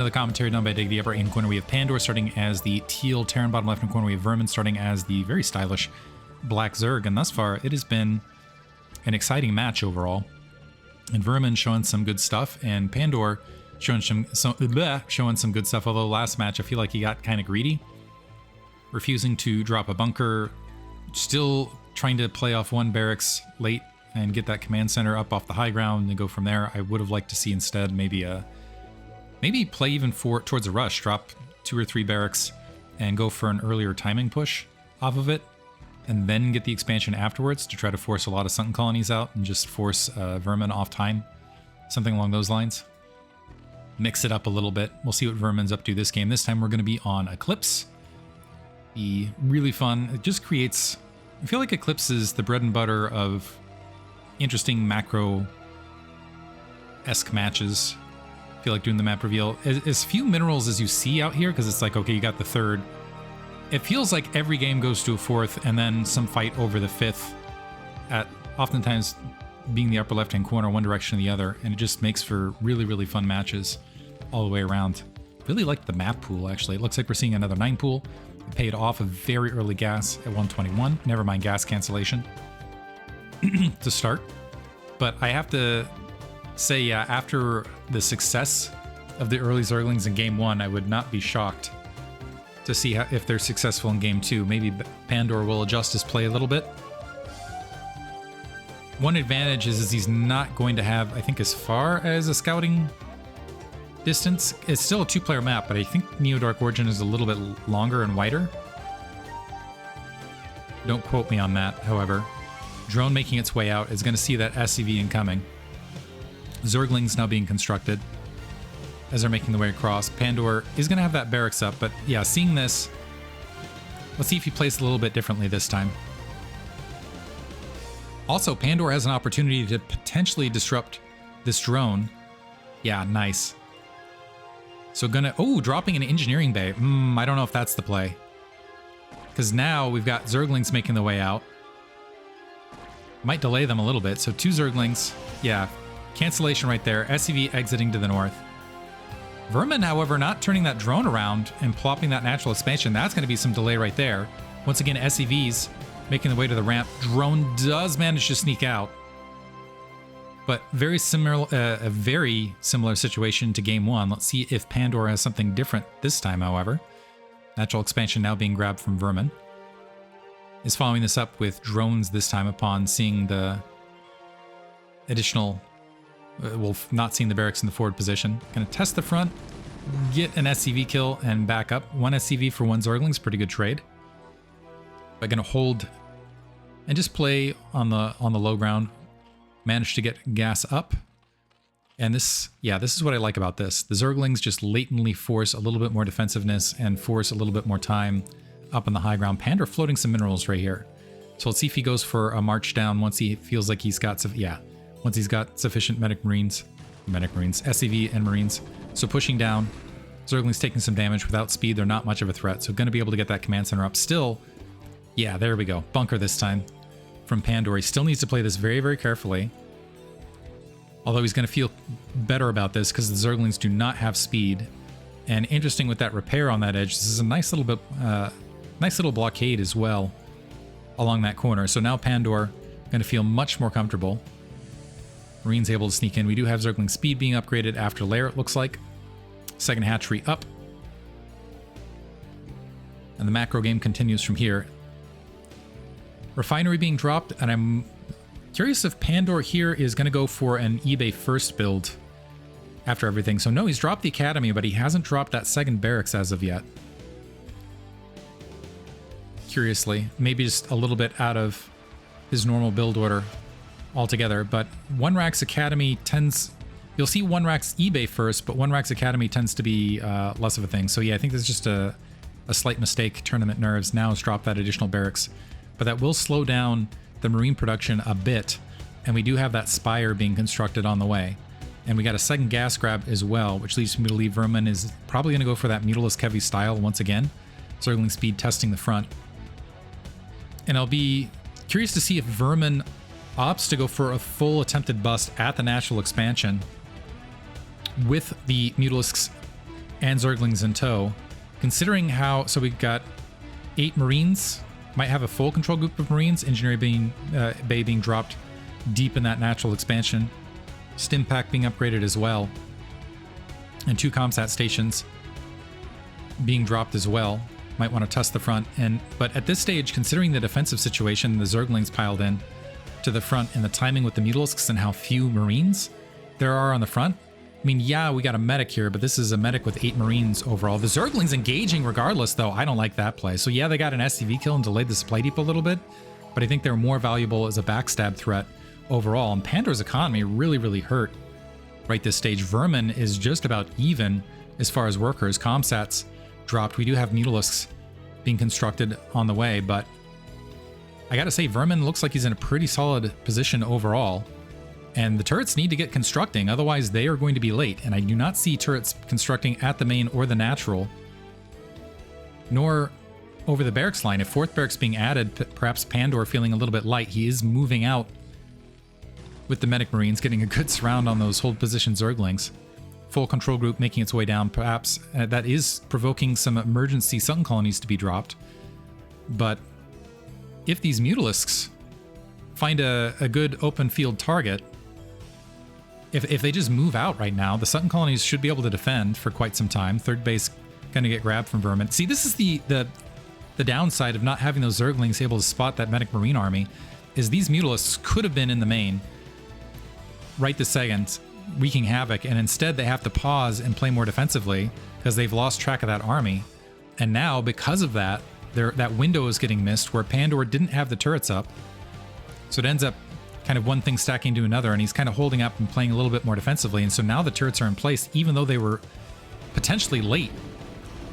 Another commentary done by Diggity. Upper right-hand corner, we have Pandor starting as the teal Terran. Bottom left-hand corner, we have Vermin starting as the very stylish black Zerg. And thus far, it has been an exciting match overall. And Vermin showing some good stuff, and Pandor showing some good stuff. Although last match, I feel like he got kind of greedy, refusing to drop a bunker, still trying to play off one barracks late and get that command center up off the high ground and go from there. I would have liked to see instead maybe play even towards a rush, drop 2 or 3 barracks and go for an earlier timing push off of it, and then get the expansion afterwards to try to force a lot of sunken colonies out and just force Vermin off time. Something along those lines. Mix it up a little bit. We'll see what Vermin's up to this game. This time we're going to be on Eclipse. Be really fun. It just creates... I feel like Eclipse is the bread and butter of interesting macro-esque matches. I feel like doing the map reveal. As few minerals as you see out here, because it's like, okay, you got the 3rd. It feels like every game goes to a 4th and then some fight over the 5th, at oftentimes being the upper left-hand corner, one direction or the other, and it just makes for really, really fun matches all the way around. Really like the map pool, actually. It looks like we're seeing another 9 pool. We paid off a very early gas at 121. Never mind gas cancellation to start. But I have to say, yeah, after the success of the early Zerglings in Game 1, I would not be shocked to see if they're successful in Game 2. Maybe Pandor will adjust his play a little bit. One advantage is he's not going to have, I think, as far as a scouting distance. It's still a 2-player map, but I think Neo-Dark Origin is a little bit longer and wider. Don't quote me on that, however. Drone making its way out is going to see that SCV incoming. Zerglings now being constructed as they're making the way across. Pandor is going to have that barracks up, but yeah, seeing this, let's see if he plays a little bit differently this time. Also, Pandor has an opportunity to potentially disrupt this drone. Yeah, nice. So dropping an engineering bay. I don't know if that's the play. Because now we've got Zerglings making the way out. Might delay them a little bit. So 2 Zerglings. Yeah, cancellation right there. SCV exiting to the north. Vermin, however, not turning that drone around and plopping that natural expansion. That's going to be some delay right there. Once again, SCVs making the way to the ramp. Drone does manage to sneak out. But very similar, a very similar situation to Game 1. Let's see if Pandor has something different this time, however. Natural expansion now being grabbed from Vermin. Is following this up with drones this time upon seeing the additional... not seeing the barracks in the forward position. Gonna test the front, get an SCV kill, and back up. 1 SCV for 1 Zergling's pretty good trade. But gonna hold and just play on the low ground. Managed to get gas up. And this is what I like about this. The Zerglings just latently force a little bit more defensiveness and force a little bit more time up on the high ground. Pandor floating some minerals right here. So let's see if he goes for a march down once he feels like he's got some, once he's got sufficient medic marines, SCV and marines. So pushing down, Zerglings taking some damage. Without speed, they're not much of a threat. So going to be able to get that command center up. Still, yeah, there we go. Bunker this time from Pandor. He still needs to play this very, very carefully. Although he's going to feel better about this because the Zerglings do not have speed. And interesting with that repair on that edge, this is a nice little blockade as well along that corner. So now Pandor going to feel much more comfortable. Marines able to sneak in. We do have Zergling speed being upgraded after layer, it looks like. Second hatchery up. And the macro game continues from here. Refinery being dropped, and I'm curious if Pandor here is going to go for an eBay first build after everything. So no, he's dropped the academy, but he hasn't dropped that second barracks as of yet. Curiously, maybe just a little bit out of his normal build order altogether, but One Rack's Academy tends... You'll see One Rack's eBay first, but One Rack's Academy tends to be less of a thing. So yeah, I think this is just a slight mistake. Tournament nerves. Now has dropped that additional barracks. But that will slow down the Marine production a bit. And we do have that Spire being constructed on the way. And we got a second gas grab as well, which leads me to believe Vermin is probably going to go for that Mutalisk Heavy style once again. Zergling speed testing the front. And I'll be curious to see if Vermin opts to go for a full attempted bust at the natural expansion with the Mutalisks and Zerglings in tow. Considering how, so we've got 8 Marines, might have a full control group of Marines, Engineering Bay being dropped deep in that natural expansion, Stim Pack being upgraded as well, and 2 Comsat stations being dropped as well. Might want to test the front. But at this stage, considering the defensive situation, the Zerglings piled in to the front, and the timing with the Mutalisks and how few Marines there are on the front. I mean, yeah, we got a medic here, but this is a medic with 8 Marines overall. The Zerglings engaging regardless, though. I don't like that play. So yeah, they got an SCV kill and delayed the supply depot a little bit, but I think they're more valuable as a backstab threat overall. And Pandor's economy really, really hurt right this stage. Vermin is just about even as far as workers. Comsats dropped. We do have Mutalisks being constructed on the way, but I gotta say, Vermin looks like he's in a pretty solid position overall. And the turrets need to get constructing, otherwise they are going to be late. And I do not see turrets constructing at the main or the natural, nor over the barracks line. If 4th barracks being added, perhaps Pandor feeling a little bit light. He is moving out with the medic Marines, getting a good surround on those hold position Zerglings. Full control group making its way down, perhaps. That is provoking some emergency Sunken colonies to be dropped. But if these Mutalisks find a good open field target, if they just move out right now, the Sunken colonies should be able to defend for quite some time. 3rd base going to get grabbed from Vermin. See, this is the downside of not having those Zerglings able to spot that medic Marine army, is these Mutalisks could have been in the main right this second, wreaking havoc, and instead they have to pause and play more defensively because they've lost track of that army. And now, because of that, that window is getting missed where Pandor didn't have the turrets up. So it ends up kind of one thing stacking to another, and he's kind of holding up and playing a little bit more defensively. And so now the turrets are in place, even though they were potentially late.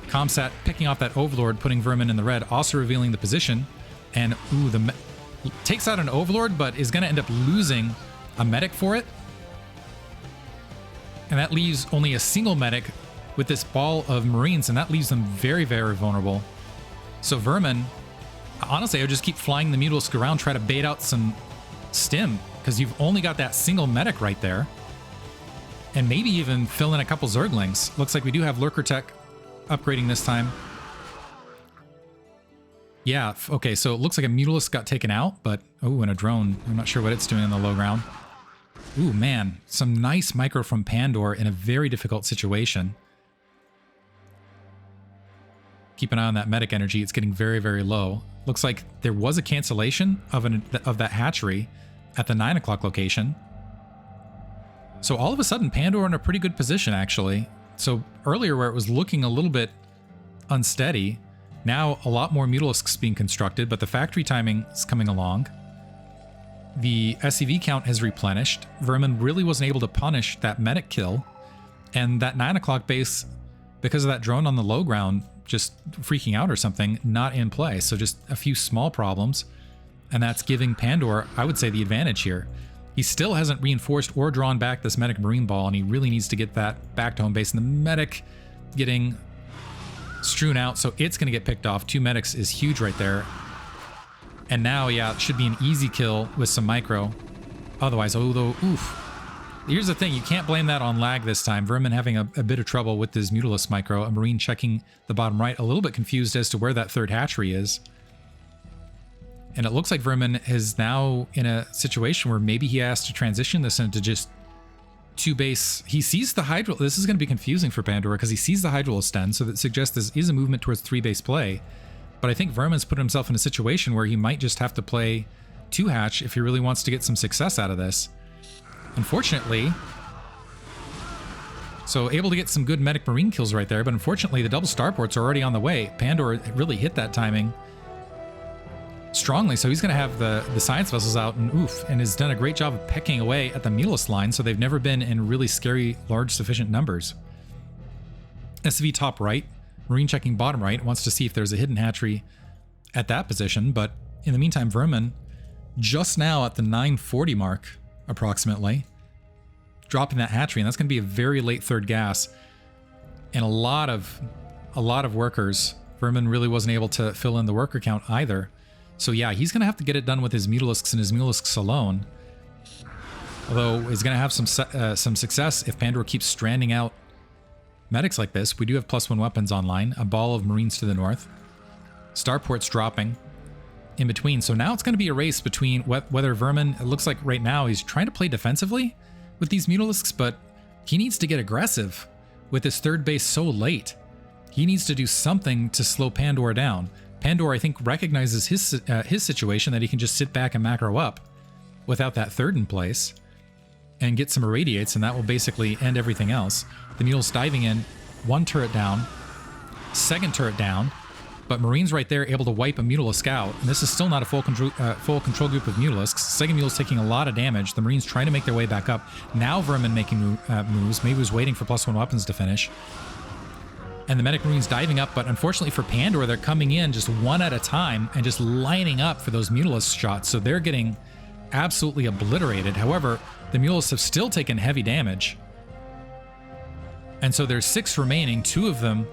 Comsat picking off that Overlord, putting Vermin in the red, also revealing the position. And ooh, takes out an Overlord, but is going to end up losing a medic for it. And that leaves only a single medic with this ball of Marines, and that leaves them very, very vulnerable. So Vermin, honestly, I would just keep flying the Mutalisk around, try to bait out some stim, because you've only got that single medic right there. And maybe even fill in a couple Zerglings. Looks like we do have Lurker Tech upgrading this time. Yeah, okay, so it looks like a Mutalisk got taken out, but, oh, and a drone. I'm not sure what it's doing in the low ground. Ooh, man, some nice micro from Pandor in a very difficult situation. Keep an eye on that medic energy. It's getting very, very low. Looks like there was a cancellation of that hatchery at the 9 o'clock location. So all of a sudden, Pandor in a pretty good position, actually. So earlier where it was looking a little bit unsteady, now a lot more Mutalisks being constructed, but the factory timing is coming along. The SCV count has replenished. Vermin really wasn't able to punish that medic kill. And that 9 o'clock base, because of that drone on the low ground, just freaking out or something, not in play. So just a few small problems. And that's giving Pandor, I would say, the advantage here. He still hasn't reinforced or drawn back this medic Marine ball, and he really needs to get that back to home base. And the medic getting strewn out, so it's going to get picked off. 2 medics is huge right there. And now, yeah, it should be an easy kill with some micro. Otherwise, although, oof. Here's the thing, you can't blame that on lag this time. Vermin having a bit of trouble with his Mutalisk micro. A Marine checking the bottom right, a little bit confused as to where that 3rd hatchery is. And it looks like Vermin is now in a situation where maybe he has to transition this into just 2 base. He sees the Hydro. This is going to be confusing for Pandor because he sees the Hydro Sten, so that suggests this is a movement towards 3 base play. But I think Vermin's put himself in a situation where he might just have to play 2 hatch if he really wants to get some success out of this. Unfortunately, so able to get some good medic Marine kills right there, but unfortunately the double starports are already on the way. Pandor really hit that timing strongly, so he's going to have the science vessels out, and oof, and has done a great job of pecking away at the Mutalisk line, so they've never been in really scary, large, sufficient numbers. SV top right, Marine checking bottom right, wants to see if there's a hidden hatchery at that position, but in the meantime, Vermin, just now at the 940 mark, approximately, dropping that hatchery, and that's going to be a very late 3rd gas, and a lot of workers. Vermin really wasn't able to fill in the worker count either. So yeah, he's going to have to get it done with his Mutalisks and his Mutalisks alone. Although he's going to have some success if Pandor keeps stranding out medics like this. We do have +1 weapons online, a ball of Marines to the north. Starport's dropping in between. So now it's going to be a race between whether Vermin, it looks like right now he's trying to play defensively with these Mutalisks, but he needs to get aggressive with his third base so late. He needs to do something to slow Pandor down. Pandor, I think, recognizes his situation, that he can just sit back and macro up without that third in place and get some irradiates, and that will basically end everything else. The Mule's diving in, one turret down, second turret down, but Marines right there able to wipe a Mutalisk out, and this is still not a full control group of Mutalisks. Second Mule's taking a lot of damage. The Marines trying to make their way back up. Now Vermin making moves. Maybe was waiting for +1 weapons to finish. And the Medic Marines diving up, but unfortunately for Pandor, they're coming in just one at a time and just lining up for those Mutalisk shots, so they're getting absolutely obliterated. However, the Mutalisks have still taken heavy damage. And so there's 6 remaining, 2 of them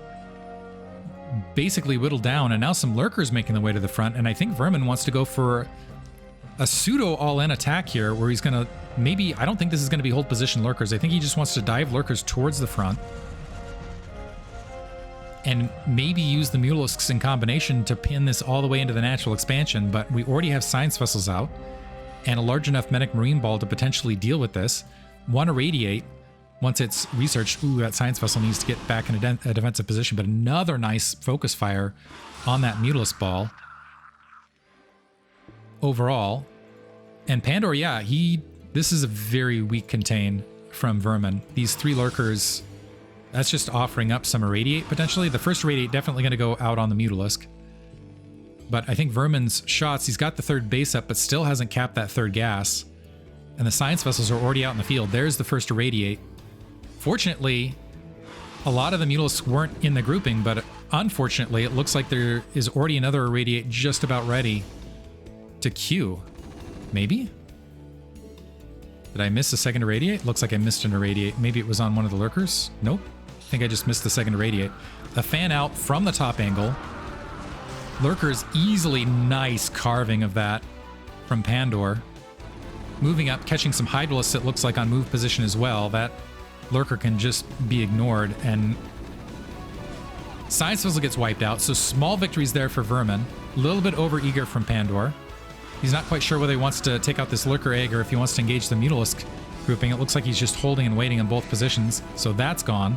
basically whittled down, and now some Lurkers making their way to the front, and I think Vermin wants to go for a pseudo all-in attack here, where he's going to maybe, I don't think this is going to be hold position Lurkers. I think he just wants to dive Lurkers towards the front and maybe use the Mutalisks in combination to pin this all the way into the natural expansion, but we already have science vessels out and a large enough Medic Marine ball to potentially deal with this. Want to radiate once it's researched. Ooh, that science vessel needs to get back in a defensive position, but another nice focus fire on that Mutalisk ball overall. And Pandor, yeah, this is a very weak contain from Vermin. These 3 Lurkers, that's just offering up some irradiate potentially. The first irradiate definitely going to go out on the Mutalisk. But I think Vermin's shots, he's got the third base up, but still hasn't capped that third gas. And the science vessels are already out in the field. There's the first irradiate. Fortunately, a lot of the Mutalisks weren't in the grouping, but unfortunately, it looks like there is already another irradiate just about ready to queue. Maybe? Did I miss a second irradiate? Looks like I missed an irradiate. Maybe it was on one of the Lurkers? Nope. I think I just missed the second irradiate. A fan out from the top angle. Lurkers easily nice carving of that from Pandor. Moving up, catching some Hydralisks, it looks like, on move position as well. That Lurker can just be ignored, and Science Vessel gets wiped out, so small victories there for Vermin. A little bit over-eager from Pandor. He's not quite sure whether he wants to take out this Lurker egg or if he wants to engage the Mutalisk grouping. It looks like he's just holding and waiting in both positions, so that's gone.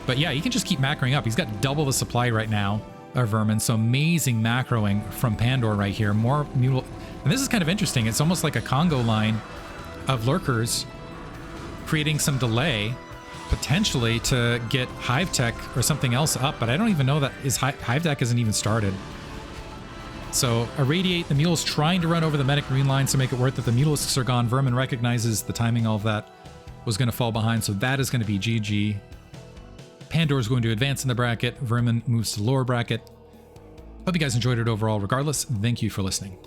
But yeah, he can just keep macroing up. He's got double the supply right now of Vermin, so amazing macroing from Pandor right here. More Mutal... And this is kind of interesting. It's almost like a Congo line of Lurkers creating some delay, potentially to get Hive Tech or something else up, but I don't even know that Hive Tech isn't even started. So irradiate, the Mule's trying to run over the Medic Marine line to make it worth it. The Mutalisks are gone. Vermin recognizes the timing, all of that was going to fall behind, so that is going to be GG. Pandor is going to advance in the bracket. Vermin moves to the lower bracket. Hope you guys enjoyed it overall. Regardless, thank you for listening.